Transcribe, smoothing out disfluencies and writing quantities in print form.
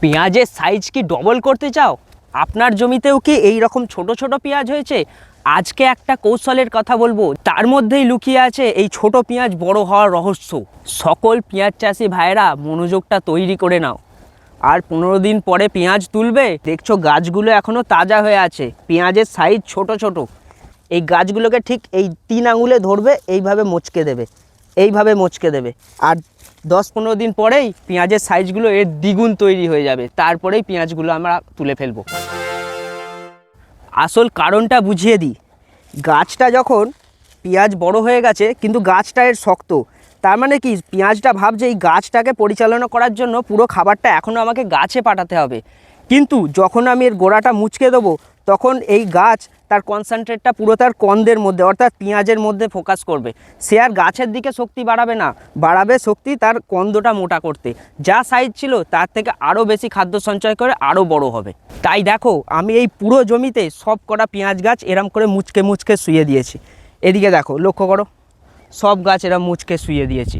পেঁয়াজের সাইজ কি ডবল করতে চাও? আপনার জমিতেও কি এই রকম ছোট ছোট পেঁয়াজ হয়েছে? আজকে একটা কৌশলের কথা বলবো, তার মধ্যেই লুকিয়ে আছে এই ছোট পেঁয়াজ বড় হওয়ার রহস্য। সকল পেঁয়াজ চাষি ভাইরা মনোযোগটা তৈরি করে নাও। আর 15 দিন পরে পেঁয়াজ তুলবে, দেখছো গাছগুলো এখনও তাজা হয়ে আছে, পেঁয়াজের সাইজ ছোট ছোট। এই গাছগুলোকে ঠিক এই 3 আঙুলে ধরবে, এইভাবে মচকে দেবে, এইভাবে মচকে দেবে। আর 10-15 দিন পরেই পেঁয়াজের সাইজগুলো এর দ্বিগুণ তৈরি হয়ে যাবে। তারপরেই পেঁয়াজগুলো আমরা তুলে ফেলবো। আসল কারণটা বুঝিয়ে দিই। গাছটা যখন পেঁয়াজ বড় হয়ে গেছে কিন্তু গাছটা এর শক্ত, তার মানে কি পেঁয়াজটা ভাবছে এই গাছটাকে পরিচালনা করার জন্য পুরো খাবারটা এখনও আমাকে গাছে পাঠাতে হবে। কিন্তু যখন আমি এর গোড়াটা মুচকে দেবো, তখন এই গাছ তার কনসেন্ট্রেটটা পুরো তার কন্দের মধ্যে অর্থাৎ পেঁয়াজের মধ্যে ফোকাস করবে। সে আর গাছের দিকে শক্তি বাড়াবে না, বাড়াবে শক্তি তার কন্দটা মোটা করতে। যা সাইজ ছিল তার থেকে আরও বেশি খাদ্য সঞ্চয় করে আরও বড় হবে। তাই দেখো, আমি এই পুরো জমিতে সব কটা পেঁয়াজ গাছ এরম করে মুচকে মুচকে শুয়ে দিয়েছি। এদিকে দেখো, লক্ষ্য করো, সব গাছ এরা মুচকে শুয়ে দিয়েছি।